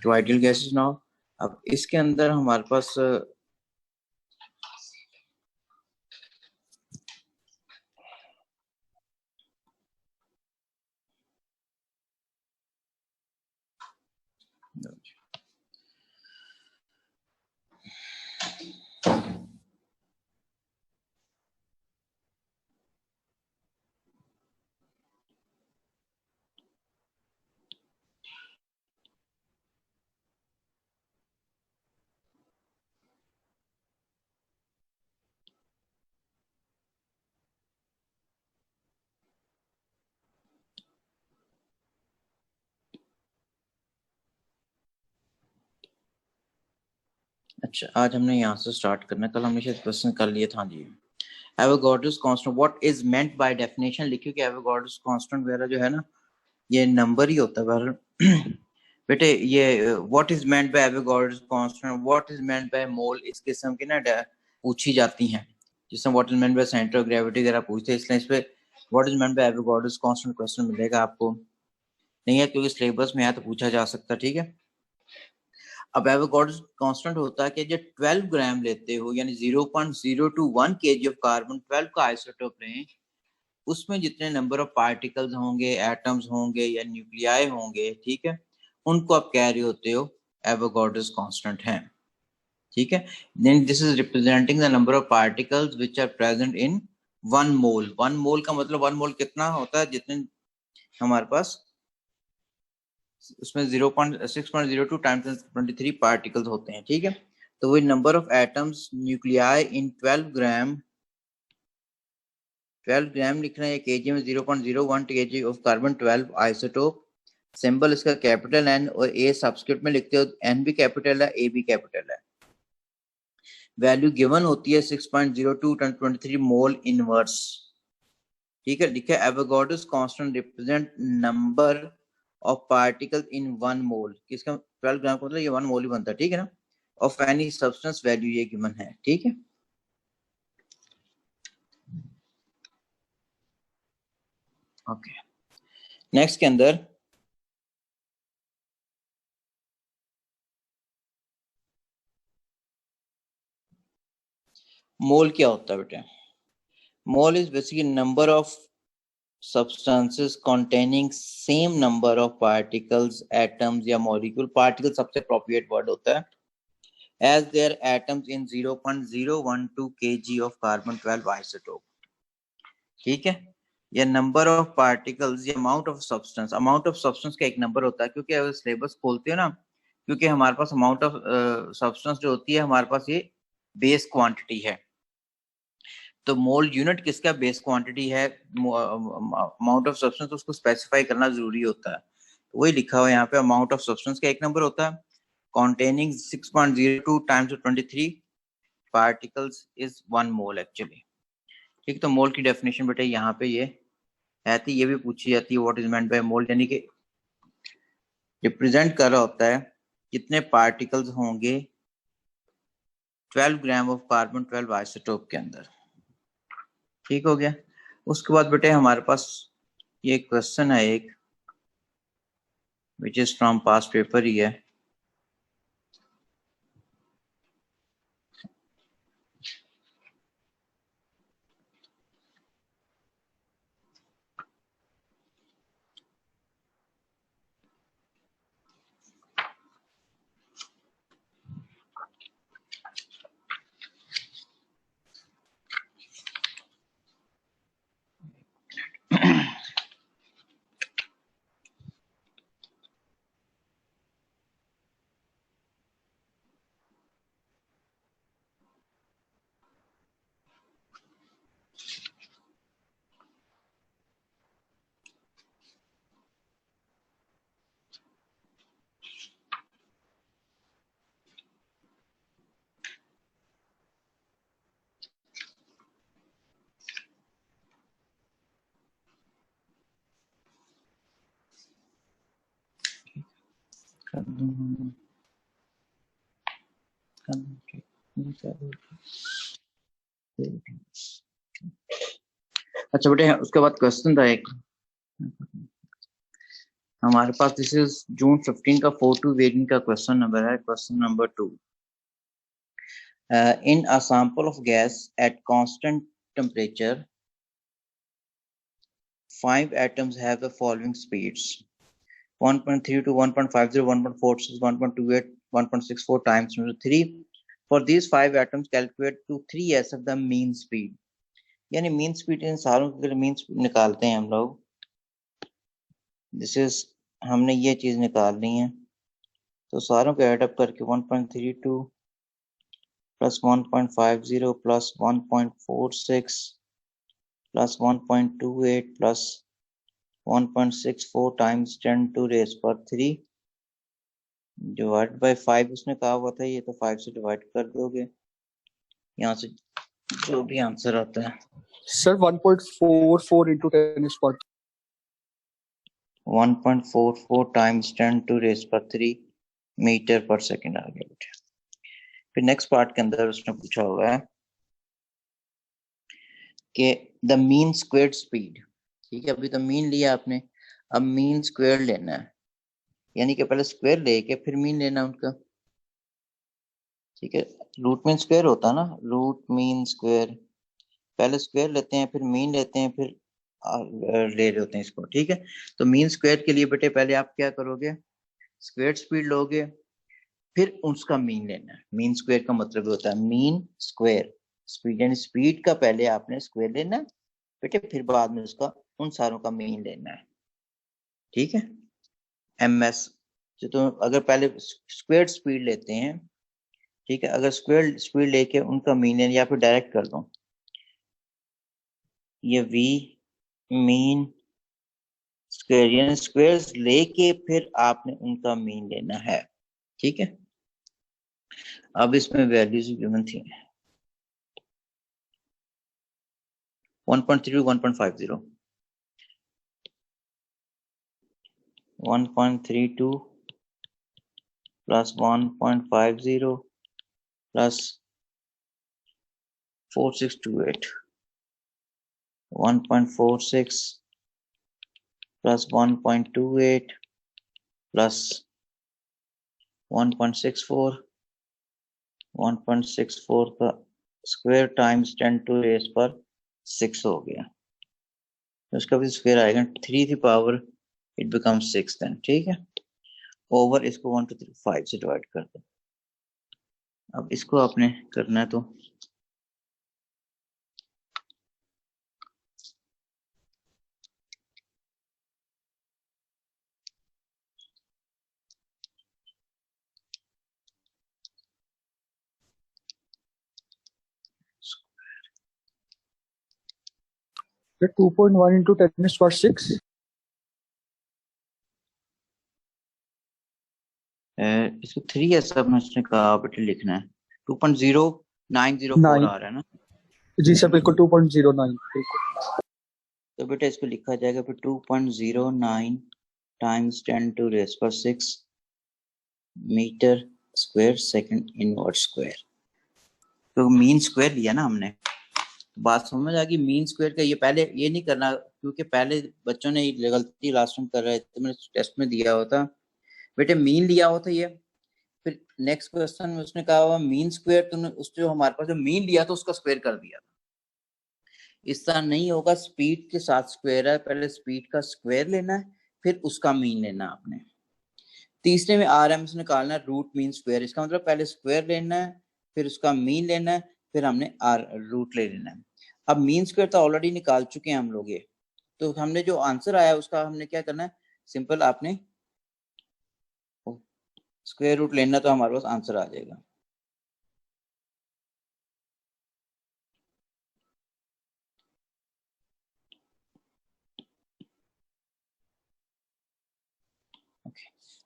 To ideal gases now. अब इसके अंदर हमारे पास अच्छा, आज हमने यहाँ से स्टार्ट करना है, कल हमने शायद क्वेश्चन कर लिए था जी। Avogadro's constant what is meant by definition लिखियो कि एवोगाड्रोस कांस्टेंट वगैरह जो है ना ये नंबर ही होता है। बेटे ये what is meant bye Avogadro's constant, what is meant by mole, इस किस्म की ना पूछी जाती हैं, जिसमें what is meant bye centre of gravity वगैरह पूछते हैं, इसलिए इस पे what is meant bye Avogadro's constant question मिलेगा आपको। नहीं है क्योंकि सिलेबस में है तो पूछा जा सकता, ठीक है। अब एवोगाड्रो कांस्टेंट होता है कि जब 12 ग्राम लेते हो यानी 0.021 केजी ऑफ कार्बन 12 का आइसोटोप लें, उसमें जितने नंबर ऑफ पार्टिकल्स होंगे, एटम्स होंगे या न्यूक्लियाई होंगे, ठीक है, उनको आप कह रहे होते हो एवोगाड्रोस कांस्टेंट है, ठीक है। Then this is representing the number of particles which are present in 1 mole. 1 mole का मतलब 1 मोल कितना होता है, जितने हमारे पास उसमें 0.6.02 टाइम्स 23 पार्टिकल्स होते हैं, ठीक है। तो वही नंबर ऑफ एटम्स न्यूक्लियाई इन 12 ग्राम लिखना है, केजी में 0.01 KG of carbon 12 isotope, symbol इसका कैपिटल एन और ए सब्सक्रिप्ट में लिखते हो, एन भी कैपिटल है ए भी कैपिटल है। वैल्यू गिवन होती है 6.02 × 23 मोल इनवर्स, ठीक है। लिखा है Avogadro's constant represent number of particle in 1 मोल, किसका 12 ग्राम का मतलब ये 1 मोल ही बनता है, ठीक है ना, ऑफ एनी सब्सटेंस, वैल्यू ये गिवन है, ठीक है। ओके, नेक्स्ट के अंदर मोल क्या होता है बेटा। Mole is basically number of substances containing same number of particles, atoms या molecule, particle सबसे appropriate word होता है, as their atoms in 0.012 kg of carbon 12 isotope, ठीक है। या नंबर ऑफ पार्टिकल्स या amount of substance, amount of substance का एक नंबर होता है, क्योंकि अगर सिलेबस खोलते हो ना, क्योंकि हमारे पास अमाउंट ऑफ सब्सटेंस जो होती है हमारे पास ये बेस क्वांटिटी है, तो मोल यूनिट किसका बेस क्वांटिटी है, अमाउंट ऑफ सब्सटेंस, उसको स्पेसिफाई करना जरूरी होता है। तो वही लिखा हुआ है यहाँ पे, अमाउंट ऑफ सब्सटेंस का एक नंबर होता है, containing 6.02 times 23 particles is 1 mole actually, ठीक। तो मोल की डेफिनेशन बेटा यहाँ पे ये आती, ये भी पूछी जाती है, what is meant by mole, यानी कि रिप्रेजेंट कर रहा होता है कितने पार्टिकल्स होंगे 12 ग्राम ऑफ कार्बन 12 आइसोटोप के अंदर, ठीक हो गया। उसके बाद बेटे हमारे पास ये क्वेश्चन है एक, which is from past paper ही है। अच्छा बेटे उसके बाद क्वेश्चन था एक, हमारे पास दिस इज जून 15 का 4-2 वेरिएंट का क्वेश्चन नंबर है, question number 2। In a sample of gas at constant temperature, 5 atoms have the following speeds: 1.32, 1.50, 1.46, 1.28, 1.64 times 3. For these 5 atoms, calculate to 3s of the mean speed. यानी mean speed in सारों के mean speed निकालते हैं हम लोग। This is हमने ये चीज निकालनी है, तो सारों को ऐड अप करके 1.32 plus 1.50 plus 1.46 plus 1.28 plus 1.64 times 10 to raise पर 3 डिवाइड बाय 5 उसने कहा हुआ था, ये तो 5 से डिवाइड कर दोगे, यहाँ से जो भी आंसर आता है sir 1.44 into 10 is what? 1.44 times 10 to raise पर 3 मीटर पर सेकंड आ गया बेटा। फिर नेक्स्ट पार्ट के अंदर उसने पूछा हुआ है कि द मीन स्क्वायर्ड स्पीड। ठीक है, अभी तो मीन लिया आपने, अब मीन स्क्वायर लेना है, यानी कि पहले स्क्वायर लेके फिर मीन लेना उनका। ठीक है, रूट मीन स्क्वायर होता है ना, रूट मीन स्क्वायर, पहले स्क्वायर लेते हैं फिर मीन लेते हैं फिर ले रहे होते हैं इसको। ठीक है, तो मीन स्क्वायर के लिए बेटे पहले आप क्या करोगे, स्क्वायर स्पीड लोगे फिर उसका मीन लेना है। मीन स्क्वायर का मतलब होता है मीन स्क्वायर स्पीड, यानी स्पीड का पहले आपने स्क्वायर लेना है बेटे, फिर बाद में उसका उन सारों का मीन लेना है। ठीक है, एमएस, तो अगर पहले स्क्वायर स्पीड लेते हैं, ठीक है, अगर स्क्वायर स्पीड लेके उनका मीन लेना, या फिर डायरेक्ट कर दो ये वी मीन स्क्वायर, यानी स्क्वायर्स लेके फिर आपने उनका मीन लेना है। ठीक है, अब इसमें वैल्यूज गिवन थी 1.32 1.50 1.32 प्लस 1.50 प्लस 4628 1.46 प्लस 1.28 प्लस 1.64 1.64 का स्क्वायर टाइम्स 10 to raise पर 6 हो गया, तो इसका भी स्क्वायर आएगा 3 की पावर इट बिकम्स 6 देन। ठीक है, ओवर इसको 1 2 3 5 से डिवाइड कर दो। अब इसको आपने करना है तो The 2.1 into 10 is what, 6? इसको 3 ऐसा उसने कहा बेटे लिखना है, 2.0904 आ रहा है ना जी सर बिल्कुल 2.09 बिल्कुल। तो बेटा इसको लिखा जाएगा फिर 2.09 टाइम्स 10 to raise पर 6 metre square second inverse square. तो मीन स्क्वायर लिया ना हमने, बात समझ आ गई। मीन स्क्वायर का ये पहले ये नहीं करना, क्योंकि पहले बच्चों ने गलती लास्ट टाइम कर रहे थे, मैंने टेस्ट में दिया होता बेटे मीन लिया होता ये, फिर नेक्स्ट क्वेश्चन में उसने कहा हुआ मीन स्क्वायर, तुमने उस जो हमारे पास जो मीन लिया था उसका स्क्वायर कर दिया। इस तरह नहीं होगा, स्पीड के साथ स्क्वायर है, पहले स्पीड का स्क्वायर लेना है फिर उसका मीन लेना आपने। तीसरे में आरएमएस निकालना है, रूट मीन स्क्वायर, इसका मतलब पहले स्क्वायर लेना है फिर उसका मीन लेना है फिर हमने आर रूट ले लेना है। अब मीन स्क्वायर तो ऑलरेडी निकाल चुके हैं हम लोग ये, तो हमने जो आंसर आया उसका हमने क्या करना है, सिंपल आपने स्क्वायर रूट लेना तो हमारे पास आंसर आ जाएगा।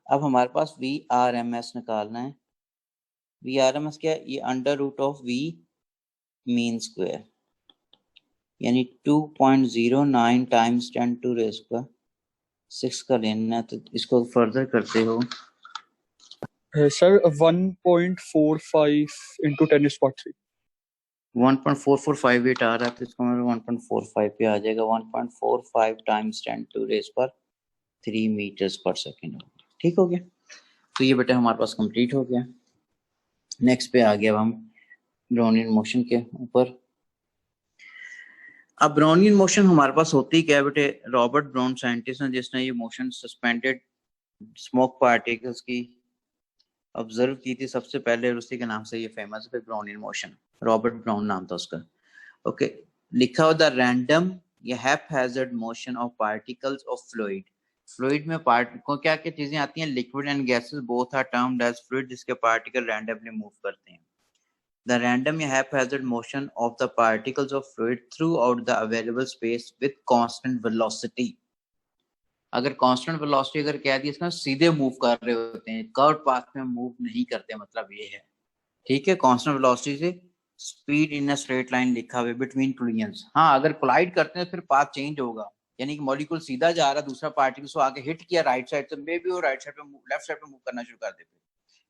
अब हमारे पास वी आर एम एस निकालना है। वी आर एम एस क्या है, ये under root of V mean square, यानी 2.09 टाइम्स 10 to raise पर 6 का लेना है, तो इसको फर्दर करते हो सर 1.45 into 10 is what, 1.4458 आ रहा है, तो इसको मतलब 1.45 पे आ जाएगा। 1.45 टाइम्स 10 to raise पर 3 मीटर्स पर सेकेंड। ठीक हो गया, तो ये बेटा हमारे पास कंप्लीट हो गया। नेक्स्ट पे आ गया अब हम ब्राउनियन मोशन के ऊपर। अब ब्राउनियन मोशन हमारे पास होती क्या है बेटे, रॉबर्ट ब्राउन साइंटिस्ट ने जिसने ये मोशन सस्पेंडेड स्मोक पार्टिकल्स की ऑब्जर्व की थी सबसे पहले, और उसी के नाम से ये फेमस है ब्राउनियन मोशन, रॉबर्ट ब्राउन नाम था उसका। ओके, लिखा हो द रैंडम या haphazard motion of particles of fluid. Fluid में पार्ट को क्या क्या चीजें आती हैं, liquid and gases both are termed as fluid, जिसके पार्टिकल रैंडमली मूव करते हैं। The random या haphazard motion of the particles of fluid throughout the available space with constant velocity। अगर कांस्टेंट वेलोसिटी अगर कह दी, इसका सीधे मूव कर रहे होते हैं, कर्व पाथ में मूव नहीं करते, मतलब ये है। ठीक है, कांस्टेंट वेलोसिटी से speed in a straight line लिखा हुआ बिटवीन कोलिजन्स। हाँ, अगर कोलाइड करते हैं फिर पाथ चेंज होगा, यानी कि मॉलिक्यूल सीधा जा रहा है, दूसरा पार्टिकल को आगे हिट किया राइट साइड से, मे बी वो राइट साइड पे लेफ्ट साइड पे मूव करना शुरू कर देते।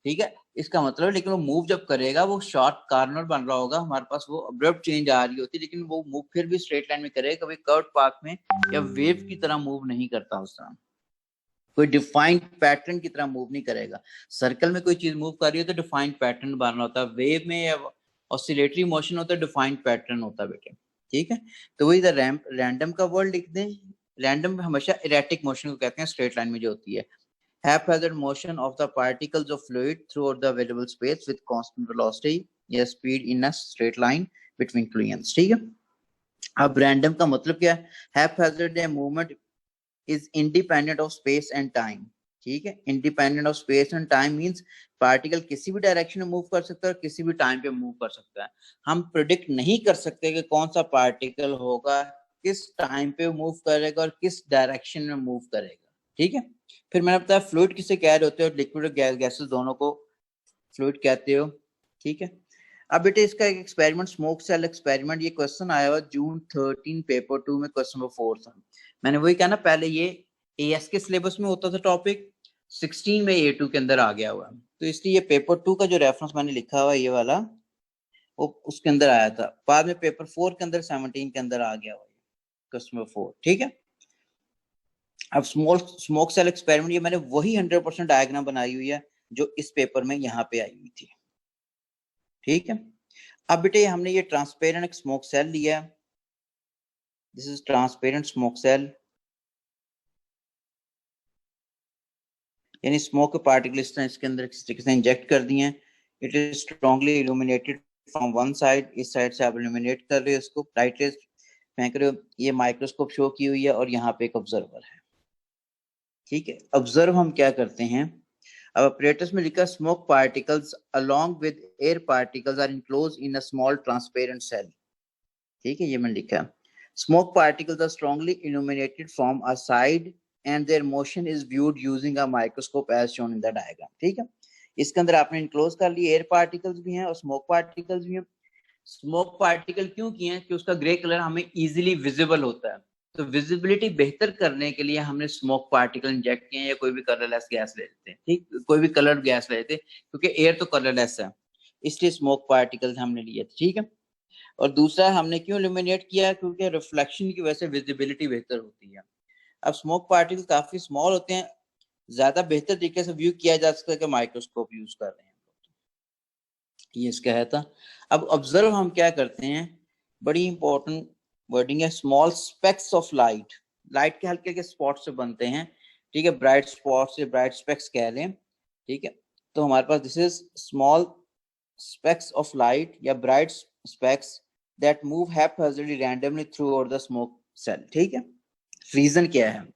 ठीक है, इसका मतलब, लेकिन वो मूव जब करेगा वो शॉर्ट कॉर्नर बन रहा होगा हमारे पास, वो अब्रप्ट चेंज आ रही होती है, लेकिन वो मूव फिर भी स्ट्रेट लाइन में करेगा, कभी कर्व पाथ में या वेव की तरह मूव नहीं करता उस तरह, कोई डिफाइंड पैटर्न की तरह मूव नहीं करेगा। सर्कल में कोई चीज मूव कर रही है तो डिफाइंड पैटर्न बनना होता है, वेव में या ऑसिलेटरी मोशन होता है, डिफाइंड पैटर्न होता है बेटे। ठीक है, तो वही रैंडम का वर्ड लिख दें। रैंडम हमेशा इरेटिक मोशन को कहते हैं, स्ट्रेट लाइन में जो होती है। haphazard motion of the particles of fluid throughout the available space with constant velocity या speed in a straight line between collisions। ठीक है, अब रैंडम का मतलब क्या है, haphazard या movement is independent of space and time। ठीक है, independent of space and time means particle किसी भी डायरेक्शन में मूव कर सकता है और किसी भी टाइम पे मूव कर सकता है। हम प्रिडिक्ट नहीं कर सकते कि कौन सा पार्टिकल होगा, किस टाइम पे मूव करेगा और किस डायरेक्शन में मूव करेगा। ठीक है, फिर मैंने बताया फ्लूइड किसे कह रहे होते हो, लिक्विड और गैसेस दोनों को फ्लूइड कहते हो। ठीक है, अब बेटे इसका एक एक्सपेरिमेंट, स्मोक सेल एक्सपेरिमेंट, ये क्वेश्चन आया हुआ जून 13 पेपर 2 में, क्वेश्चन नंबर 4 था। मैंने वही कहा ना, पहले ये एएस के सिलेबस में होता था टॉपिक, 16 में A2 के अंदर आ गया हुआ, तो इसलिए ये पेपर 2 का जो रेफरेंस मैंने लिखा हुआ ये वाला, वो उसके अंदर आया था। बाद में पेपर 4 के अंदर 17 के अंदर आ गया हुआ क्वेश्चन नंबर 4। ठीक है, अब स्मोक सेल एक्सपेरिमेंट, ये मैंने वही 100% डायग्राम बनाई हुई है जो इस पेपर में यहाँ पे आई हुई थी। ठीक है, अब बेटे हमने ये ट्रांसपेरेंट स्मोक सेल लिया, this is transparent smoke cell, यानी स्मोक के पार्टिकल इसके अंदर किस तरीके से इंजेक्ट कर दिए हैं। It is strongly illuminated from one side, इस साइड से आप इल्यूमिनेट कर रहे हो इसको, राइट रेज फेंक रहे हो, ये माइक्रोस्कोप शो की हुई है और यहाँ पे एक ऑब्जर्वर है। ठीक है, ऑब्जर्व हम क्या करते हैं, अब ऑपरेटर्स में लिखा smoke particles along with air particles are enclosed in a small transparent cell. ठीक है, ये मैंने लिखा, smoke particles are strongly illuminated from a side and their motion is viewed using a microscope as shown in the diagram। ठीक है, इसके अंदर आपने इनक्लोज कर लिए, एयर पार्टिकल्स भी हैं और स्मोक पार्टिकल्स भी हैं। स्मोक पार्टिकल क्यों किए हैं कि उसका ग्रे कलर हमें इजीली विजिबल होता है, तो विजिबिलिटी बेहतर करने के लिए हमने स्मोक पार्टिकल इंजेक्ट किए हैं, या कोई भी कलरलेस गैस ले लेते हैं। ठीक, कोई भी कलर्ड गैस ले लेते हैं, क्योंकि एयर तो कलरलेस है, इसलिए स्मोक पार्टिकल्स हमने लिए थे। ठीक है, और दूसरा हमने क्यों इल्यूमिनेट किया, क्योंकि रिफ्लेक्शन की वजह से विजिबिलिटी बेहतर होती है। अब स्मोक पार्टिकल काफी स्मॉल होते हैं, ज्यादा बेहतर तरीके से व्यू किया जा सकता है कि माइक्रोस्कोप यूज कर रहे हैं, ये इसका है था। अब ऑब्जर्व हम क्या करते हैं, बड़ी इंपॉर्टेंट वर्डिंग है, small specks of light, light के हल्के हल्के स्पॉट से बनते हैं। ठीक है, ब्राइट स्पॉट से ब्राइट स्पेक्स कह लें। ठीक है, तो हमारे पास this is small specks of light या bright specks that move haphazardly randomly throughout the smoke cell. ठीक है, रीजन क्या है,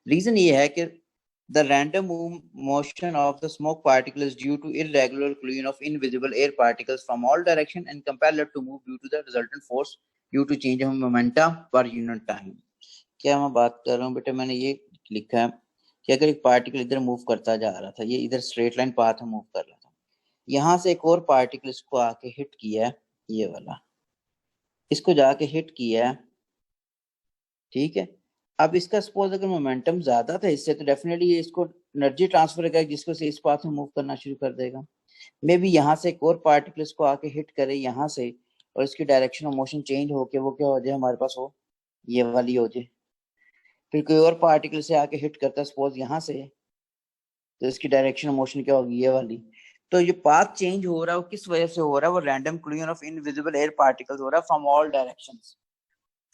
रीजन ये है कि the random motion of the smoke particle is due to irregular collision of invisible air particles from all direction and compelled to move due to the resultant force due to change of momentum per unit time। क्या मैं बात कर रहा हूँ बेटा, मैंने ये लिखा है कि अगर एक पार्टिकल इधर मूव करता जा रहा था, ये इधर स्ट्रेट लाइन पाथ में मूव कर रहा था, यहाँ से एक और पार्टिकल इसको आके हिट किया है, ये वाला इसको जाके हिट किया है। ठीक है, अब इसका सपोज अगर मोमेंटम ज्यादा था इससे, तो डेफिनेटली ये इसको एनर्जी ट्रांसफर करेगा, जिसको से इस पाथ में मूव करना शुरू कर देगा। मे बी यहाँ से एक और पार्टिकल इसको आके हिट करे यहाँ से, और इसकी डायरेक्शन ऑफ मोशन चेंज होके वो क्या हो जाए हमारे पास, हो ये वाली हो जाए। फिर कोई और पार्टिकल से आके हिट करता है सपोज यहाँ से, तो इसकी डायरेक्शन ऑफ मोशन क्या होगी, ये वाली। तो ये पाथ चेंज हो रहा है वो किस वजह से हो रहा है, वो random collision of invisible air particles हो रहा है from all directions.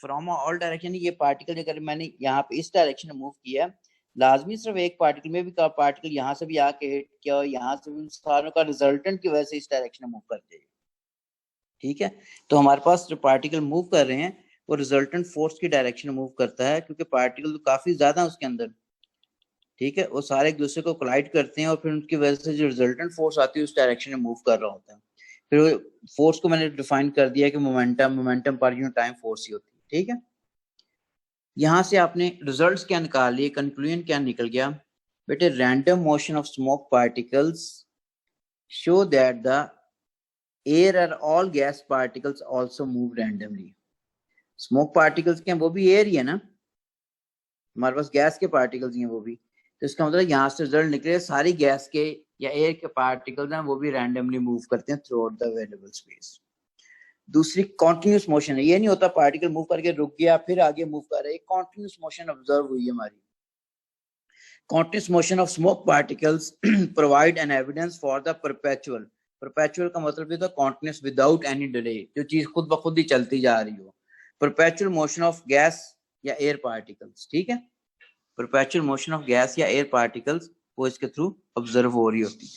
From all direction, ये पार्टिकल अगर मैंने यहाँ पे इस डायरेक्शन में मूव किया, लाजमी सिर्फ एक पार्टिकल में भी का पार्टिकल यहाँ से भी आके हिट किया और यहाँ से भी, सारों का रिजल्टेंट की वजह से इस डायरेक्शन में मूव कर जाएगी। ठीक है, तो हमारे पास जो पार्टिकल मूव कर रहे हैं वो रिजल्टेंट फोर्स की डायरेक्शन में मूव करता है, क्योंकि पार्टिकल तो काफी ज्यादा है उसके अंदर। ठीक है, वो सारे एक दूसरे को कोलाइड करते हैं और फिर उनकी वजह से जो रिजल्टेंट फोर्स आती है उस डायरेक्शन में मूव कर रहा होता है। फिर फोर्स को मैंने डिफाइन कर दिया कि momentum per unit time force ही होती है। ठीक है, यहां से आपने रिजल्ट्स क्या निकाल लिए, कंक्लूजन क्या निकल गया बेटे, random motion of smoke particles show that the air और all gas particles also move randomly. Smoke particles क्या, वो भी एयर ही है ना, हमारे पास गैस के पार्टिकल्स ही हैं वो भी। तो इसका मतलब यहाँ से रिजल्ट निकले सारी गैस के या एयर के पार्टिकल्स हैं वो भी रैंडमली मूव करते हैं through out the available space. दूसरी कॉन्टिन्यूस मोशन है, ये नहीं होता पार्टिकल मूव करके रुक गया फिर आगे मूव कर रहा है, कॉन्टिन्यूस मोशन ऑब्जर्व हुई है हमारी। Continuous motion of smoke particles provide an evidence for the perpetual का मतलब ये था कॉन्टिन्यूस विदाउट एनी डिले, जो चीज खुद ब खुद ही चलती जा रही हो। परपेचुअल मोशन ऑफ गैस या एयर पार्टिकल्स, ठीक है, परपेचुअल मोशन ऑफ गैस या एयर पार्टिकल्स वो इसके थ्रू ऑब्जर्व हो रही होती है।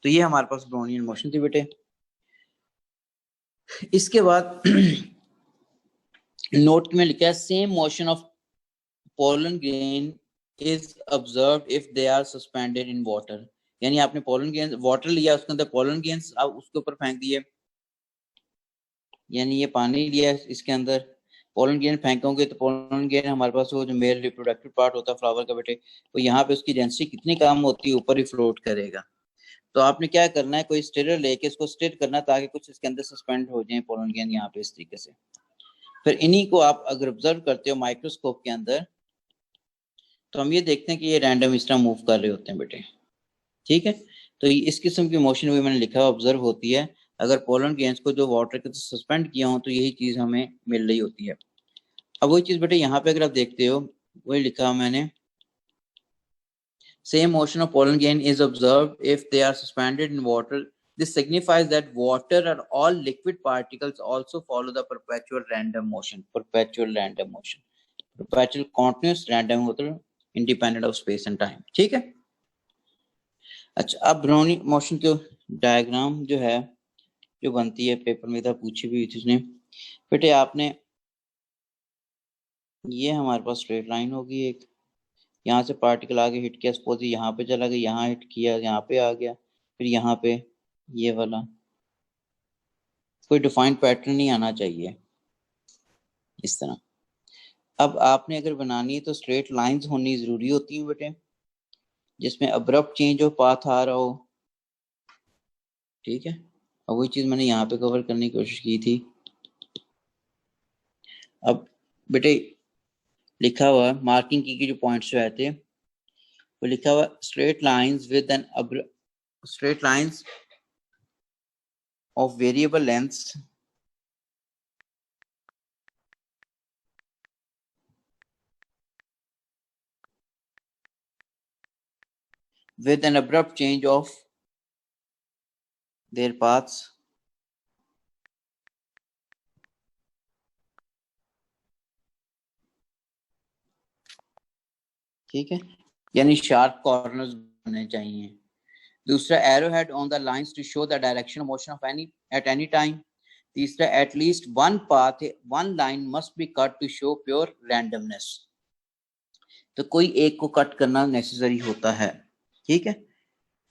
तो ये हमारे पास ब्राउनियन मोशन थी बेटे। इसके बाद नोट में लिखा है same motion of pollen grain is observed if they are suspended in water. यानी आपने पोलन ग्रेन वाटर लिया, उसके अंदर पोलन ग्रेन्स आप उसके ऊपर फेंक दिए, यानी ये पानी लिया इसके अंदर पोलन ग्रेन फेंकोगे तो पोलन ग्रेन हमारे पास वो जो मेल रिप्रोडक्टिव पार्ट होता है फ्लावर का बेटे, वो यहाँ पे उसकी डेंसिटी कितनी कम होती है ऊपर ही फ्लोट करेगा। तो आपने क्या करना है, कोई स्टिरर लेके इसको स्टिर करना ताकि कुछ इसके अंदर सस्पेंड हो जाए पोलन ग्रेन यहाँ पे इस तरीके से। फिर इन्हीं को आप अगर ऑब्जर्व करते हो माइक्रोस्कोप के अंदर तो हम ये देखते हैं कि ये रैंडम इस तरह मूव कर रहे होते हैं बेटे। ठीक है, तो इस किस्म की मोशन भी मैंने लिखा है ऑब्जर्व होती है अगर पोलन ग्रेन्स को जो वाटर के सस्पेंड किया हो, तो यही चीज हमें मिल रही होती है। अब वही चीज बेटे यहाँ पे अगर आप देखते हो वही लिखा मैंने, same motion of pollen grain is observed if they are suspended in water, this signifies that water or all liquid particles also follow the perpetual random motion perpetual continuous random मतलब independent of space and time। ठीक है, अच्छा अब brownie motion के diagram जो है जो बनती है पेपर में था पूछी भी हुई थी उसने बेटे आपने, ये हमारे पास स्ट्रेट लाइन होगी एक, यहाँ से पार्टिकल आगे हिट किया सपोज यहाँ पे चला गया, यहाँ हिट किया यहाँ पे आ गया, फिर यहाँ पे ये वाला, कोई डिफाइंड पैटर्न नहीं आना चाहिए इस तरह। अब आपने अगर बनानी है तो स्ट्रेट लाइंस होनी जरूरी होती है बेटे, जिसमें अब्रप्ट चेंज ऑफ पाथ आ रहा हो। ठीक है, अब वही चीज मैंने यहाँ पे कवर करने की कोशिश की थी। अब बेटे लिखा हुआ मार्किंग की जो पॉइंट्स जो आए थे वो लिखा हुआ straight lines with an straight lines of variable lengths with an abrupt change of their paths ठीक है, यानी शार्प कॉर्नर्स बनने चाहिए। दूसरा arrow head on the lines to show the direction of motion of any at any time. तीसरा at least one path one line must be cut to show pure randomness, तो कोई एक को cut करना necessary होता है। ठीक है,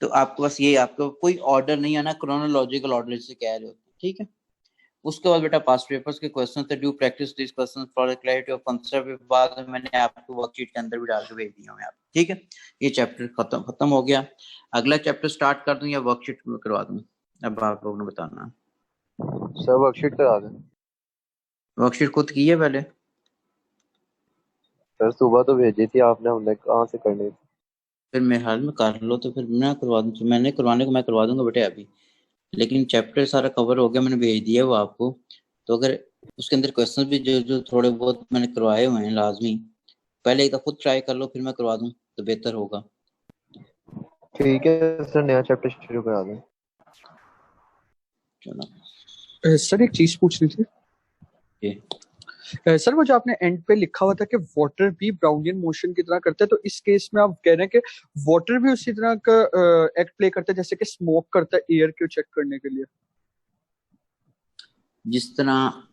तो आपके पास ये आपको कोई ऑर्डर नहीं आना, क्रोनोलॉजिकल ऑर्डर से कह रहे होते हैं। ठीक है, उसके बाद बेटा पास्ट पेपर्स के क्वेश्चन थे, do practice this question for the clarity of concept, बाद मैंने आपको वर्कशीट के अंदर भी डाल के भेज दिया हूं। ठीक है, ये चैप्टर खत्म हो गया। अगला चैप्टर स्टार्ट कर दूं या वर्कशीट में करवा दूं, अब आप लोगों ने बताना। सर वर्कशीट करा दें। वर्कशीट खुद की है पहले सर सुबह तो भेजी थी आपने, हमने कहाँ से करनी थी। फिर मेरे हाल में कर लो तो फिर मैं करवा दूं, तो मैंने करवाने को मैं करवा दूंगा बेटे अभी, लेकिन चैप्टर सारा कवर हो गया, मैंने भेज दिया वो आपको। तो अगर उसके अंदर क्वेश्चन भी जो जो थोड़े बहुत मैंने करवाए हुए हैं लाजमी पहले एक खुद ट्राई कर लो, फिर मैं करवा दूं तो बेहतर होगा। ठीक है सर, नया चैप्टर शुरू करा दें। चलो सर एक चीज पूछनी थी। सर वो जो आपने एंड पे लिखा हुआ था कि वाटर भी ब्राउनियन मोशन की तरह करता है, तो इस केस में आप कह रहे हैं कि वाटर भी उसी तरह का एक्ट प्ले करता है जैसे कि स्मोक करता है एयर को चेक करने के लिए? जिस तरह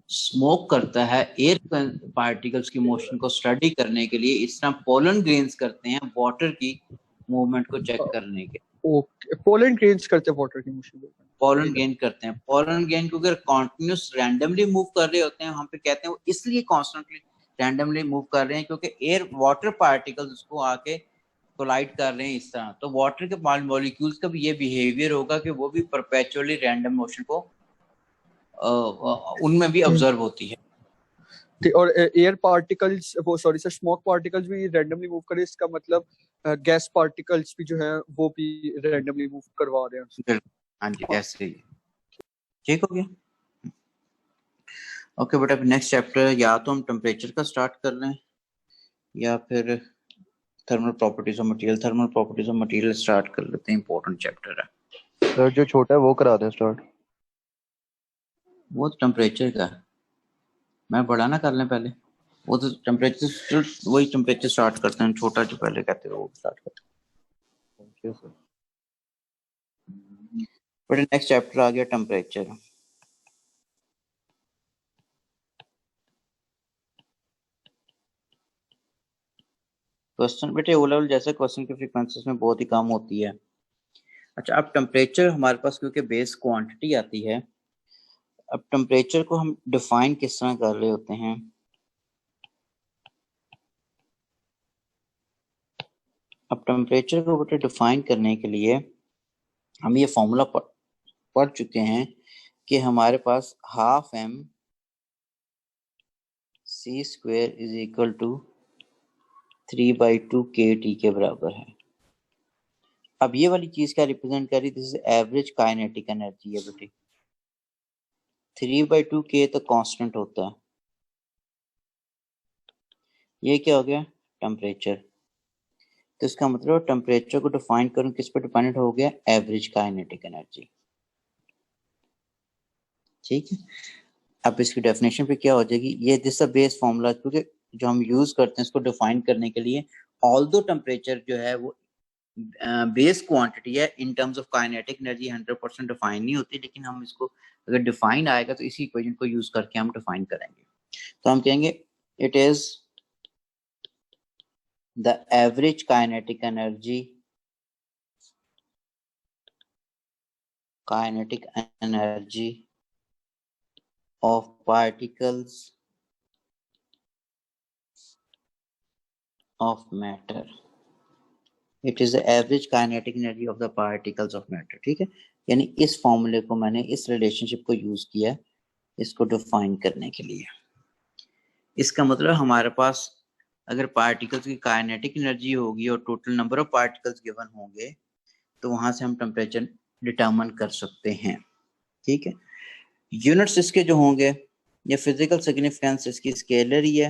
स्मोक करता है एयर पार्टिकल्स की मोशन को स्टडी करने के लिए, इस तरह पोलन ग्रेन्स करते हैं वाटर की मूवमेंट को चेक करने के। ओके, पोलन ग्रेन्स करते हैं वाटर की मोशन। पोलन गेन करते हैं। पोलन गेन को अगर कॉन्टिन्यूस रैंडमली मूव कर रहे होते हैं, हम पे कहते हैं वो इसलिए कॉन्स्टेंटली रैंडमली मूव कर रहे हैं क्योंकि एयर वाटर पार्टिकल्स उसको आके कोलाइड कर रहे हैं इस तरह। तो वाटर के मॉलिक्यूल्स का भी ये बिहेवियर होगा कि वो भी परपेचुअली रैंडम मोशन को उनमें भी ऑब्जर्व होती है। और एयर पार्टिकल्स, वो सॉरी सर, स्मोक पार्टिकल्स भी रैंडमली मूव करे, इसका मतलब गैस पार्टिकल्स भी जो है वो भी रैंडमली मूव करवा रहे हैं। हाँ जी, ऐसे ही। ठीक हो गया। ओके बेटा, नेक्स्ट चैप्टर या तो हम टेम्परेचर का स्टार्ट कर लें या फिर thermal properties of material. Thermal properties of material start कर लेते हैं, इंपॉर्टेंट चैप्टर है। सर जो छोटा है वो करा दें स्टार्ट। वो तो टेम्परेचर का है, मैं बड़ा ना कर लें पहले। वो तो टेम्परेचर, वही टेम्परेचर स्टार्ट करते हैं, छोटा जो पहले कहते हैं वो स्टार्ट करते हैं। Thank you sir. But next chapter आ गया टेम्परेचर। क्वेश्चन बेटे ओ लेवल जैसे क्वेश्चन की फ्रीक्वेंसीज में बहुत ही कम होती है। अच्छा, अब टेम्परेचर हमारे पास क्योंकि बेस क्वांटिटी आती है, अब टेम्परेचर को हम डिफाइन किस तरह कर रहे होते हैं। अब टेम्परेचर को बेटे डिफाइन करने के लिए हम ये फॉर्मूला पढ़ चुके हैं कि हमारे पास half m c square is equal to 3/2 kT के बराबर है। अब ये वाली चीज क्या रिप्रेजेंट कर रही, this is average kinetic energy है बेटे। 3/2 k तो कांस्टेंट होता है। ये क्या हो गया, टेम्परेचर। तो इसका मतलब टेम्परेचर को डिफाइन करूं किस पर डिपेंडेंट हो गया, एवरेज काइनेटिक एनर्जी। ठीक है, अब इसकी डेफिनेशन पे क्या हो जाएगी, ये दिस बेस फॉर्मूला, क्योंकि जो हम यूज करते हैं इसको डिफाइन करने के लिए, ऑल्दो टेम्परेचर जो है वो बेस क्वांटिटी है, in terms of kinetic energy 100% define नहीं होती, लेकिन हम इसको अगर डिफाइन आएगा तो इसी इक्वेशन को यूज करके हम डिफाइन करेंगे। तो हम कहेंगे it is the average kinetic energy of particles of matter. It is the average kinetic energy of the particles of matter. ठीक है, यानी इस फॉर्मूले को मैंने इस रिलेशनशिप को यूज किया इसको डिफाइन करने के लिए। इसका मतलब हमारे पास अगर पार्टिकल्स की काइनेटिक एनर्जी होगी और total number of particles given होंगे तो वहां से हम टेम्परेचर डिटरमिन कर सकते हैं। ठीक है, यूनिट्स इसके जो होंगे, ये फिजिकल सिग्निफिकेंस इसकी स्केलर ही है।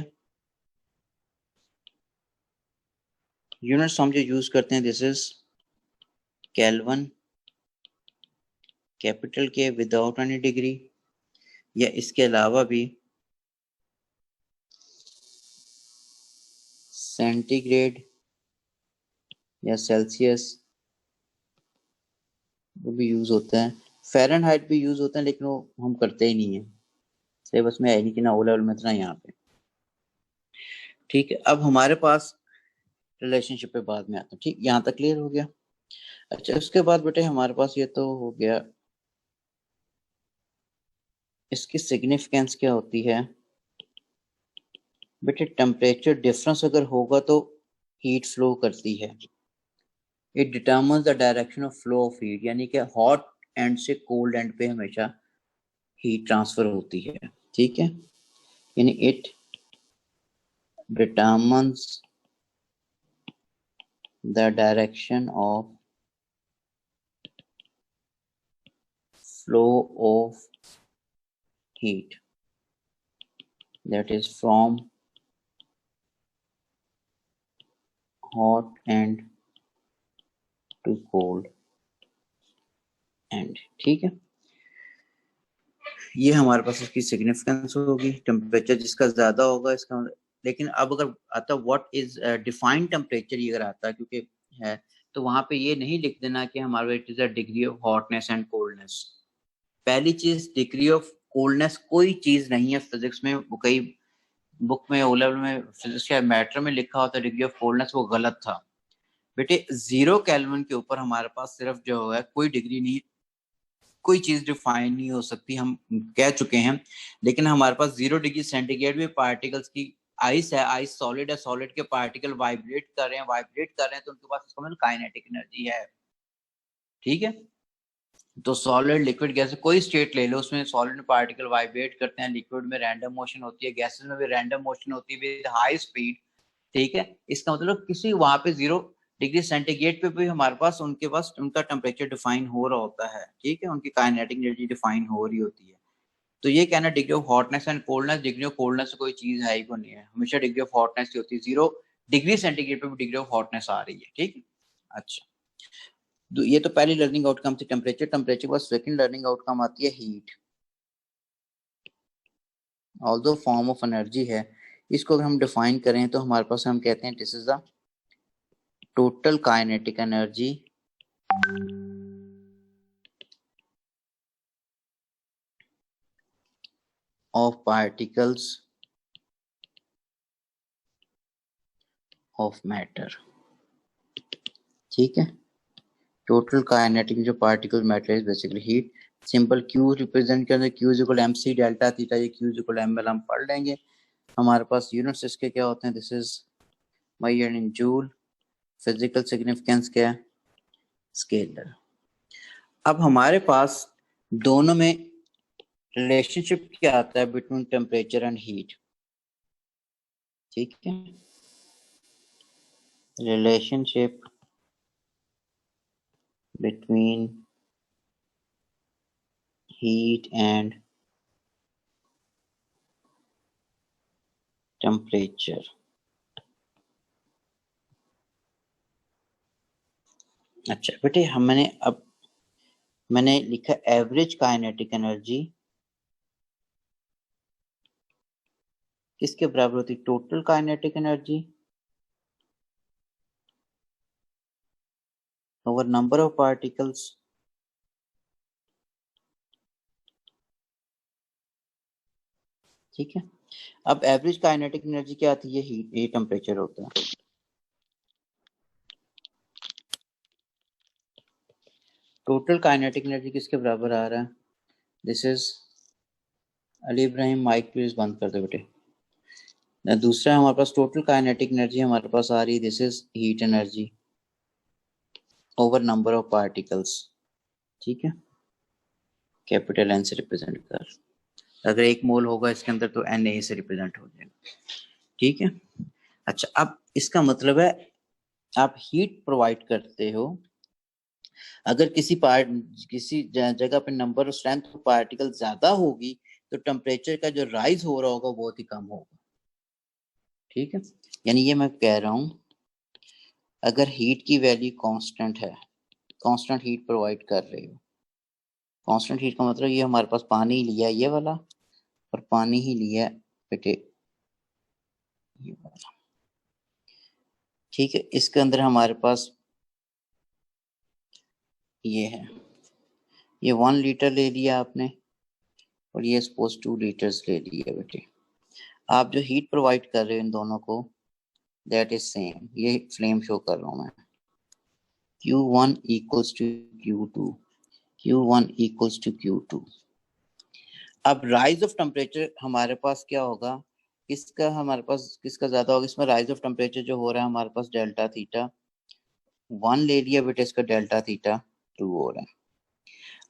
यूनिट्स हम जो यूज करते हैं, दिस इज केल्विन, कैपिटल के विदाउट एनी डिग्री, या इसके अलावा भी सेंटीग्रेड या सेल्सियस वो भी यूज होता है, फ़ारेनहाइट भी यूज होता है, लेकिन वो हम करते ही नहीं है, सिलेबस में है नहीं कि ना ओ लेवल में इतना यहाँ पे। ठीक है, अब हमारे पास रिलेशनशिप पे बाद में आता है। ठीक, यहाँ तक क्लियर हो गया। अच्छा, उसके बाद बेटे हमारे पास ये तो हो गया, इसकी सिग्निफिकेंस क्या होती है बेटे। टेम्परेचर डिफरेंस अगर होगा तो हीट फ्लो करती है। It determines the direction of flow of heat, यानी कि हॉट एंड से कोल्ड एंड पे हमेशा हीट ट्रांसफर होती है। ठीक है, यानी it determines the direction of flow of heat, that is from hot end to cold end. ठीक है, ये हमारे पास इसकी सिग्निफिकेंस होगी। टेम्परेचर जिसका ज्यादा होगा इसका, लेकिन अब अगर आता व्हाट इज डिफाइंड टेम्परेचर, ये अगर आता क्योंकि है, तो वहां पे ये नहीं लिख देना कि हमारा it is a degree of hotness and coldness. पहली चीज, डिग्री ऑफ कोल्डनेस कोई चीज नहीं है फिजिक्स में। वो कई बुक में ओ लेवल में फिजिक्स या मैटर में लिखा होता है डिग्री ऑफ कोल्डनेस, वो गलत था बेटे। 0 केल्विन के ऊपर हमारे पास सिर्फ जो है कोई डिग्री नहीं, कोई चीज डिफाइन नहीं हो सकती, हम कह चुके हैं। लेकिन हमारे पास 0 डिग्री सेंटीग्रेड में पार्टिकल्स की, आइस है, आइस सॉलिड है, सॉलिड के पार्टिकल वाइब्रेट कर रहे हैं, तो उनके पास इसका मतलब काइनेटिक एनर्जी है। ठीक है, तो सॉलिड लिक्विड गैस कोई स्टेट ले लो, उसमें सॉलिड में पार्टिकल वाइब्रेट करते हैं, लिक्विड में रैंडम मोशन होती है, गैसेस में भी रैंडम मोशन होती है विद हाई स्पीड। ठीक है, इसका मतलब किसी वहां पे 0 डिग्री सेंटीग्रेड पे भी हमारे पास उनके पास उनका टेम्परेचर डिफाइन हो रहा होता है। ठीक है, उनकी काइनेटिक एनर्जी डिफाइन हो रही होती है। तो ये कहना degree of hotness and coldness, degree of coldness कोई चीज है ही को नहीं है, हमेशा डिग्री ऑफ हॉटनेस होती है। 0 डिग्री सेंटीग्रेड पे भी डिग्री ऑफ हॉटनेस आ रही है। ठीक है, अच्छा, तो ये तो पहली लर्निंग आउटकम थी टेम्परेचर। टेम्परेचर के बाद सेकंड लर्निंग आउटकम आती है heat. Although form of energy है, इसको अगर हम डिफाइन करें तो हमारे पास हम कहते हैं this is the total kinetic energy of particles of matter. ठीक है, टोटल काइनेटिक जो particle matter is basically heat. Simple Q represent करते हैं, Q is equal M C delta theta, ये Q is equal M L हम पढ़ लेंगे। हमारे पास यूनिट्स इसके क्या होते हैं, this is measured in joule. Physical significance क्या है, स्केलर। अब हमारे पास दोनों में रिलेशनशिप क्या आता है बिटवीन टेम्परेचर एंड हीट। ठीक है, relationship between heat and temperature। अच्छा बेटे, मैंने लिखा एवरेज काइनेटिक एनर्जी किसके बराबर होती, total kinetic energy over number of particles. ठीक है, अब एवरेज काइनेटिक एनर्जी क्या आती है, हीट, ये टेम्परेचर होता है। टोटल काइनेटिक एनर्जी किसके बराबर आ रहा है, this is Ali Ibrahim, mike please बंद कर दो बेटे। दूसरा हमारे पास टोटल काइनेटिक एनर्जी हमारे पास आ रही है, this is heat energy over number of particles. ठीक है, कैपिटल एन से रिप्रेजेंट कर, अगर 1 मोल होगा इसके अंदर तो एन ए से रिप्रेजेंट हो जाएगा। ठीक है, अच्छा, अब इसका मतलब है आप हीट प्रोवाइड करते हो, अगर किसी जगह पे नंबर और स्ट्रेंथ ऑफ पार्टिकल ज्यादा होगी तो टेम्परेचर का जो राइज हो रहा होगा बहुत ही कम होगा। ठीक है, यानी ये मैं कह रहा हूं, अगर हीट की वैल्यू कांस्टेंट है, कांस्टेंट हीट प्रोवाइड कर रहे हो, कांस्टेंट हीट का मतलब ये हमारे पास पानी लिया ये वाला और पानी ही लिया बेटे ये वाला। ठीक है, इसके अंदर हमारे पास ये है, ये 1 लीटर ले लिया आपने और ये सपोज 2 लीटर्स ले लिया बेटे। आप जो हीट प्रोवाइड कर रहे हो इन दोनों को, दैट इज सेम, ये फ्लेम शो कर रहा हूं मैं, Q1 equals to Q2, Q1 equals to Q2। अब राइज ऑफ टेम्परेचर हमारे पास क्या होगा, किसका हमारे पास किसका ज्यादा होगा, इसमें राइज ऑफ टेम्परेचर जो हो रहा है हमारे पास डेल्टा थीटा 1 ले लिया बेटे, इसका डेल्टा थीटा 2 हो रहा है।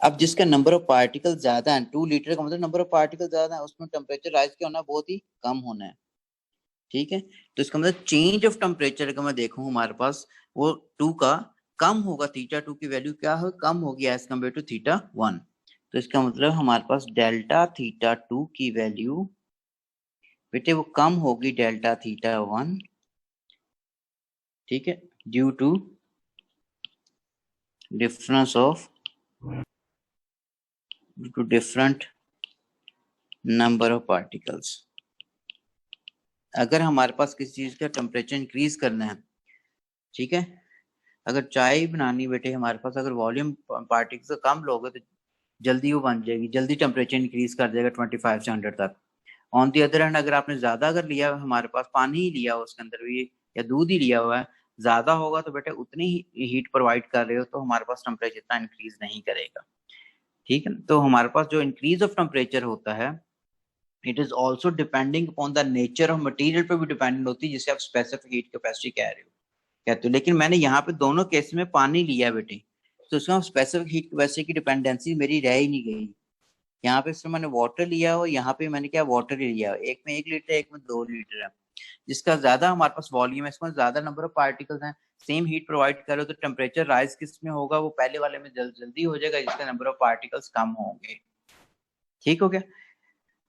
अब जिसका नंबर ऑफ पार्टिकल ज्यादा है, 2 लीटर का मतलब नंबर ऑफ पार्टिकल ज्यादा है, उसमें टेम्परेचर राइज क्या होना है, बहुत ही कम होना है। ठीक है, तो इसका मतलब चेंज ऑफ टेम्परेचर अगर मैं देखूं हमारे पास वो 2 का कम होगा, थीटा 2 की वैल्यू क्या है, कम होगी एज कम्पेयर टू थीटा 1। तो इसका मतलब हमारे पास डेल्टा थीटा 2 की वैल्यू बेटे वो कम होगी डेल्टा थीटा 1। ठीक है, due to difference of two different number of particles. अगर हमारे पास किसी चीज का टेम्परेचर इंक्रीज करना है, ठीक है, अगर चाय बनानी बेटे हमारे पास, अगर वॉल्यूम पार्टिकल्स कम लोगे तो जल्दी वो बन जाएगी, जल्दी टेम्परेचर इंक्रीज कर देगा 25 से 100 तक। ऑन दी अदर हैंड अगर आपने ज्यादा अगर लिया, हमारे पास पानी ही लिया हो उसके अंदर भी, या दूध ही लिया हुआ है, ज्यादा होगा तो बेटे उतनी ही हीट प्रोवाइड कर रहे हो तो हमारे पास टेम्परेचर इतना इंक्रीज नहीं करेगा। ठीक है, तो हमारे पास जो इंक्रीज ऑफ टेम्परेचर होता है, it is also depending upon the nature of material पे भी डिपेंडेंट होती है, जिसे आप स्पेसिफिक हीट कैपेसिटी कह रहे हो, कहते हो। लेकिन मैंने यहाँ पे दोनों केस में पानी लिया बेटे, तो उसमें स्पेसिफिक हीट कैपेसिटी की डिपेंडेंसी मेरी रह ही नहीं गई। यहाँ पे मैंने वाटर लिया और यहाँ पे मैंने क्या वाटर ही लिया, एक में 1 लीटर एक में 2 लीटर है, जिसका ज्यादा हमारे पास वॉल्यूम है, इसमें ज्यादा नंबर ऑफ पार्टिकल्स हैं, सेम हीट प्रोवाइड करो तो टेम्परेचर राइज किस में होगा, वो पहले वाले में जल्दी हो जाएगा, जिसका नंबर ऑफ पार्टिकल्स कम होंगे। ठीक हो गया।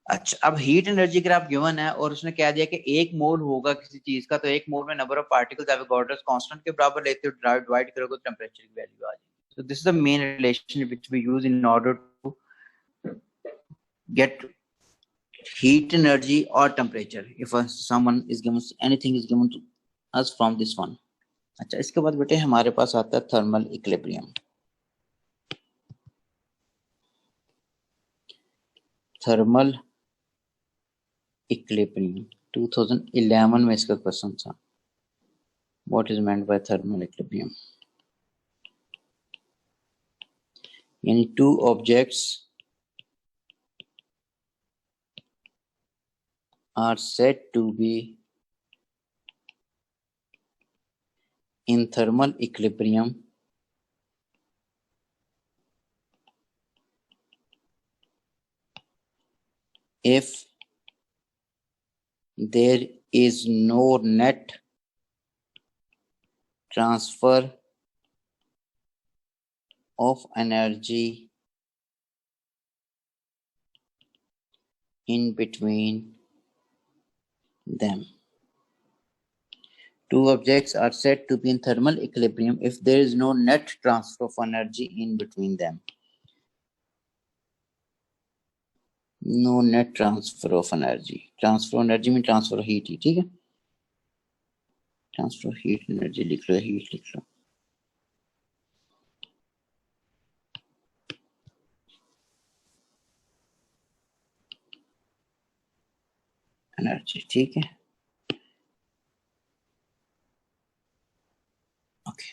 अच्छा, अब हीट एनर्जी अगर आप गिवन है और उसने कह दिया कि 1 मोल होगा किसी चीज का, तो 1 मोल में number of particles Avogadro's constant के बराबर लेते हो, डिवाइड करोगे तो टेम्परेचर की वैल्यू आ जाएगी। So this is the main relation which we use in order to get heat energy or temperature if someone is given, anything is given to us from this one। अच्छा, इसके बाद बेटे हमारे पास आता है थर्मल इक्विलिब्रियम। थर्मल इक्विलिब्रियम 2011 में इसका question था, what is meant by thermal equilibrium. यानी two objects are said to be in thermal equilibrium if there is no net transfer of energy in between them. Two objects are said to be in thermal equilibrium if there is no net transfer of energy in between them. No net transfer of energy. Transfer of energy means transfer of heat ही, ठीक है, transfer of heat energy लिख लो, heat लिख लो, energy, ठीक है। Okay.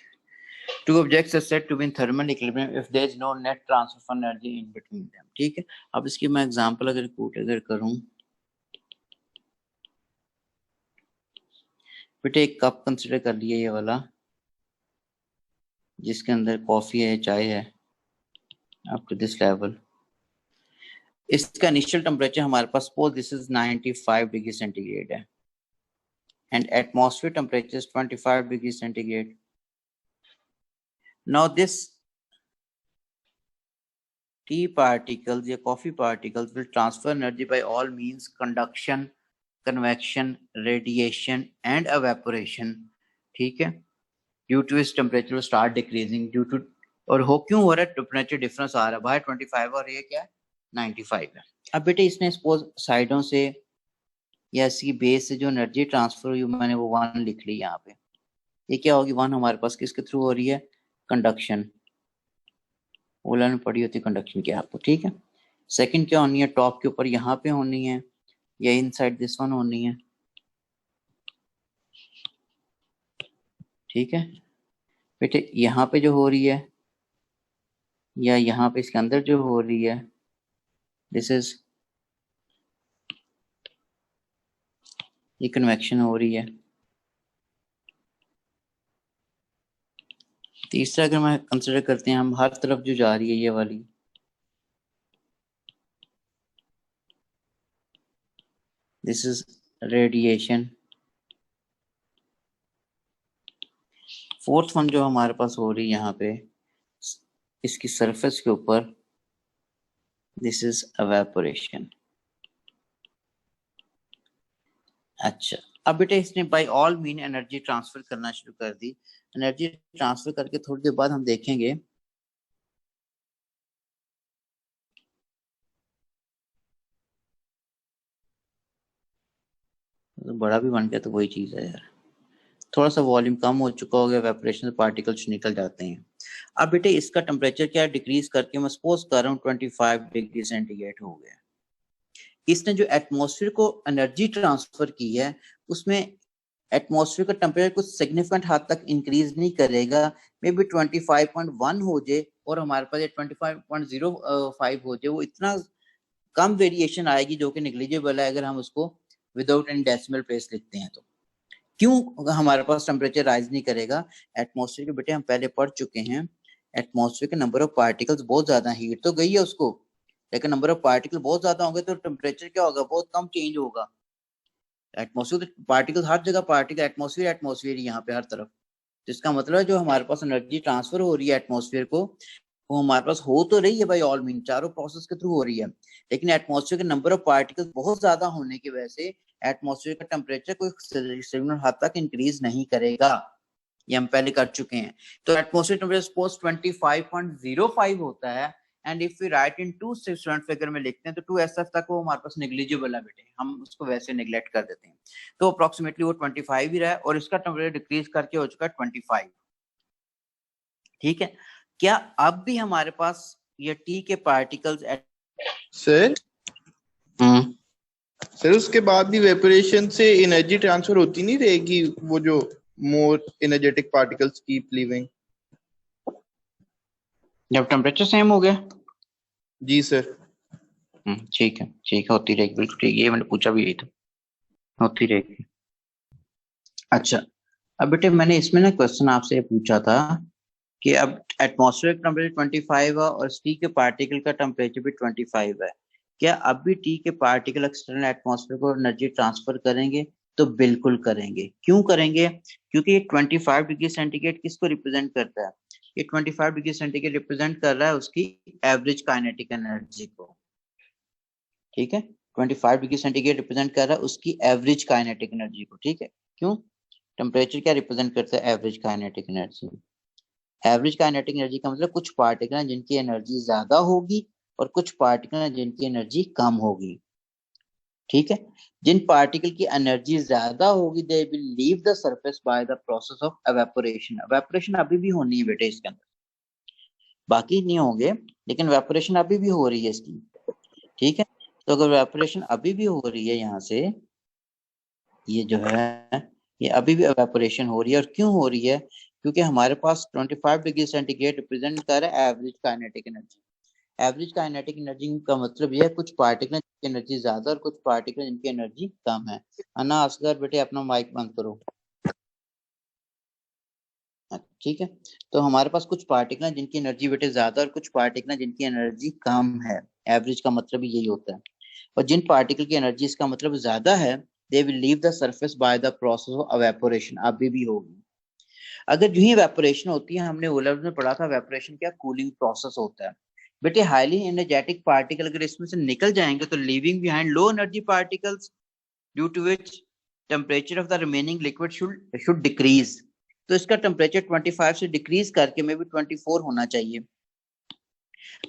Two objects are said to be in thermal equilibrium if there is no net transfer of energy in between them। ठीक है, अब इसकी मैं एग्जांपल अगर कोट अगर करूं, बेटे एक कप कंसिडर कर लिए ये वाला, जिसके अंदर कॉफी है, चाय है, अप टू दिस लेवल। इसका इनिशियल टेम्परेचर हमारे पास, suppose this is 95 degree centigrade है, and atmosphere temperature is 25 degree centigrade. Now this tea particles या coffee particles will transfer energy by all means, conduction, convection, radiation and evaporation. ठीक है, due to इस temperature will start decreasing due to, और हो क्यों हो रहा है, टेम्परेचर डिफरेंस आ रहा है, बाहर 25 और ये क्या है 95 है। अब बेटे इसने सपोज साइडों से या इसकी बेस से जो एनर्जी ट्रांसफर हुई मैंने वो 1 लिख ली यहाँ पे। ये क्या होगी, 1 हमारे पास किसके थ्रू हो रही है, कंडक्शन, ओला में पड़ी होती कंडक्शन की आपको। ठीक है, सेकंड क्या होनी है, टॉप के ऊपर यहाँ पे होनी है, या इनसाइड दिस वन होनी है। ठीक है बेटे, यहाँ पे जो हो रही है या यहाँ पे इसके अंदर जो हो रही है, दिस इज, ये कन्वेक्शन हो रही है। तीसरा अगर मैं कंसिडर करते हैं हम, हर तरफ जो जा रही है ये वाली, this is radiation. Fourth one जो हमारे पास हो रही है यहाँ पे इसकी सरफेस के ऊपर, दिस इज एवेपोरेशन। अच्छा, अब बेटा इसने by all mean energy transfer करना शुरू कर दी। एनर्जी ट्रांसफर करके थोड़ी देर बाद हम देखेंगे तो बड़ा भी बन गया, तो वही चीज है यार, थोड़ा सा वॉल्यूम कम हो चुका होगा, एवेपोरेशन से पार्टिकल्स निकल जाते हैं। अब बेटे इसका टेम्परेचर क्या डिक्रीज करके मैं सपोज कर रहा हूँ 25 डिग्री सेंटीग्रेड हो गया। इसने जो एटमॉस्फेयर को एनर्जी ट्रांसफर की है उसमें एटमॉस्फेयर का टेम्परेचर कुछ सिग्निफिकेंट हद तक इंक्रीज नहीं करेगा, मे बी 25.1 हो जाए और हमारे पास 25.05 हो जाए, वो इतना कम वेरिएशन आएगी जो कि निग्लिजिबल है अगर हम उसको विदाउट एनी डेसिमल प्लेस लिखते हैं। तो क्यों हमारे पास टेम्परेचर राइज नहीं करेगा? एटमॉस्फेयर के बेटे हम पहले पढ़ चुके हैं, एटमॉस्फेयर के नंबर ऑफ पार्टिकल्स बहुत ज्यादा, हीट तो गई है उसको, लेकिन नंबर ऑफ पार्टिकल बहुत ज्यादा होंगे तो टेम्परेचर क्या होगा? बहुत कम चेंज होगा। एटमॉस्फेयर तो पार्टिकल हर जगह पार्टिकल, एटमॉस्फेयर एटमॉस्फेयर यहाँ पे हर तरफ, तो इसका मतलब है जो हमारे पास एनर्जी ट्रांसफर हो रही है एटमॉस्फेयर को, वो हमारे पास हो तो रही है भाई ऑल मीन, चारों प्रोसेस के थ्रू हो रही है, लेकिन एटमॉस्फेयर के नंबर ऑफ पार्टिकल्स बहुत ज्यादा होने की वजह से एटमॉस्फेयर का टेम्परेचर कोई सिग्निफिकेंट हद तक इंक्रीज नहीं करेगा, ये हम पहले कर चुके हैं। तो एटमॉस्फेयर टेम्परेचर सपोज 25.05 होता है, and if we write in 2 student figure में लिखते हैं तो 2 SF तक वो हमारे पास नेग्लिजिबल है बेटे, हम उसको वैसे नेग्लेक्ट कर देते हैं, तो अप्रोक्सीमेटली वो 25 ही रहा है और इसका टेम्परेचर डिक्रीज करके हो चुका है 25। ठीक है, क्या अब भी हमारे पास ये टी के पार्टिकल्स सर सर उसके बाद भी वेपोरेशन से एनर्जी ट्रांसफर होती नहीं रहेगी, वो जो more energetic particles keep living? जब टेम्परेचर सेम हो गया? जी सर। ठीक है होती रहेगी, बिल्कुल ठीक, ये मैंने पूछा भी यही था, होती रहेगी। अच्छा, अब बेटे मैंने इसमें ना क्वेश्चन आपसे ये पूछा था कि अब एटमॉस्फेयर का टेम्परेचर 25 है और टी के पार्टिकल का टेम्परेचर भी 25 है, क्या अब भी टी के पार्टिकल एक्सटर्नल एटमॉस्फेयर को एनर्जी ट्रांसफर करेंगे? तो बिल्कुल करेंगे। क्यों करेंगे? क्योंकि ये 25 डिग्री सेंटीग्रेड किसको रिप्रेजेंट करता है? ये 25 डिग्री सेंटीग्रेड रिप्रेजेंट कर रहा है उसकी एवरेज काइनेटिक एनर्जी को। ठीक है, 25 डिग्री सेंटीग्रेड रिप्रेजेंट कर रहा है उसकी एवरेज काइनेटिक एनर्जी को। ठीक है, क्यों? टेम्परेचर क्या रिप्रेजेंट करता है? Average kinetic energy. Average kinetic energy का मतलब कुछ पार्टिकल हैं जिनकी एनर्जी ज्यादा होगी और कुछ पार्टिकल हैं जिनकी एनर्जी कम होगी। ठीक है, जिन पार्टिकल की एनर्जी ज्यादा होगी they will leave the surface by the process of evaporation. Evaporation अभी भी होनी है बेटे इसके अंदर, बाकी नहीं होंगे लेकिन एवेपोरेशन अभी भी हो रही है इसकी। ठीक है, तो अगर एवेपोरेशन अभी भी हो रही है यहाँ से, ये जो है ये अभी भी एवेपोरेशन हो रही है, और क्यों हो रही है? क्योंकि हमारे पास 25 डिग्री सेंटीग्रेड रिप्रेजेंट कर रहा है average kinetic energy. Average kinetic energy का मतलब यह है कुछ पार्टिकल जिनकी एनर्जी ज्यादा और कुछ पार्टिकल जिनकी एनर्जी कम है। अन्ना असगर बेटे अपना माइक बंद करो। ठीक है, तो हमारे पास कुछ पार्टिकल हैं जिनकी एनर्जी बेटे ज्यादा और कुछ पार्टिकल हैं जिनकी एनर्जी कम है। एवरेज का मतलब यही होता है, और जिन पार्टिकल की एनर्जी इसका मतलब ज्यादा है they will leave the surface by the process of evaporation. अभी भी होगी। अगर जो ही एवेपोरेशन होती है, हमने ओ लेवल में पढ़ा था एवेपोरेशन क्या कूलिंग प्रोसेस होता है बेटे। हाईली एनर्जेटिक पार्टिकल अगर इसमें से निकल जाएंगे तो leaving behind low energy particles due to which temperature of the remaining liquid should decrease. तो इसका टेम्परेचर 25 से डिक्रीज करके मे बी 24 होना चाहिए।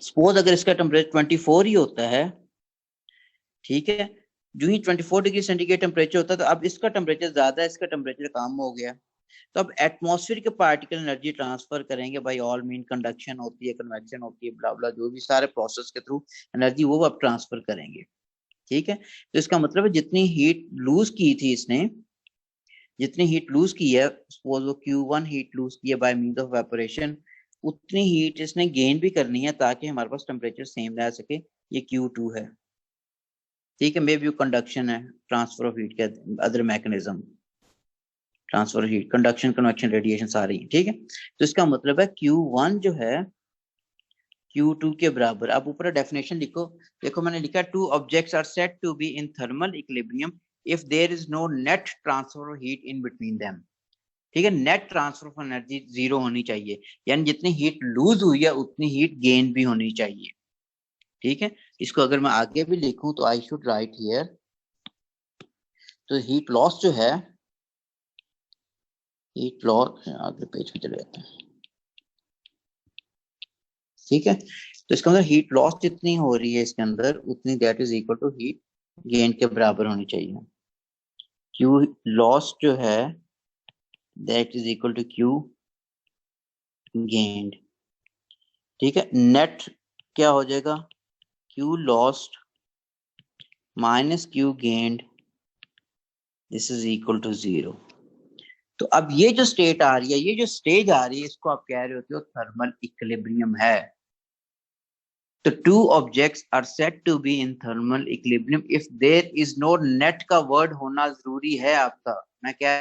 सपोज अगर इसका टेम्परेचर 24 ही होता है, ठीक है, जो ही 24 डिग्री सेंटीग्रेड टेम्परेचर होता है तो अब इसका टेम्परेचर ज्यादा है, इसका टेम्परेचर कम हो गया, तो अब एटमॉस्फेयर के पार्टिकल एनर्जी ट्रांसफर करेंगे बाय ऑल मीन, कंडक्शन होती है, कन्वेक्शन होती है, ब्ला ब्ला, जो भी सारे प्रोसेस के थ्रू एनर्जी वो अब ट्रांसफर करेंगे। ठीक है, तो इसका मतलब है जितनी हीट लूज की थी इसने, जितनी हीट लूज की है, सपोज वो Q1 हीट लूज की है बाय मींस ऑफ एवापोरेशन, उतनी हीट इसने गेन भी करनी है ताकि हमारे पास टेम्परेचर सेम रह सके। ये Q2 है। ठीक है, मे बी कंडक्शन है, ट्रांसफर ऑफ हीट के other mechanism, transfer heat, conduction, convection, radiation सारी। ठीक है, तो इसका मतलब है Q1 जो है Q2 के बराबर। अब ऊपर डेफिनेशन लिखो, देखो मैंने लिखा two objects are said to be in thermal equilibrium if there is no net transfer of heat in between them. ठीक है, नेट ट्रांसफर ऑफ एनर्जी 0 होनी चाहिए, यानी जितनी हीट लूज हुई है उतनी हीट गेन भी होनी चाहिए। ठीक है, इसको अगर मैं आगे भी लिखूं तो आई शुड राइट हियर, तो हीट लॉस जो है हीट लॉस, आगे पेज पे चले जाते हैं, ठीक है। तो इसके अंदर हीट लॉस जितनी हो रही है इसके अंदर उतनी that is equal to heat gain के बराबर होनी चाहिए। क्यू लॉस जो है that is equal to Q gained, ठीक है। नेट क्या हो जाएगा, Q lost minus Q gained, this is equal to 0। तो अब ये जो स्टेट आ रही है, ये जो स्टेज आ रही है, इसको आप कह रहे होते हो थर्मल इक्विलिब्रियम है। तो two objects are said to be in thermal equilibrium if there is no net का वर्ड होना जरूरी है आपका। मैं क्या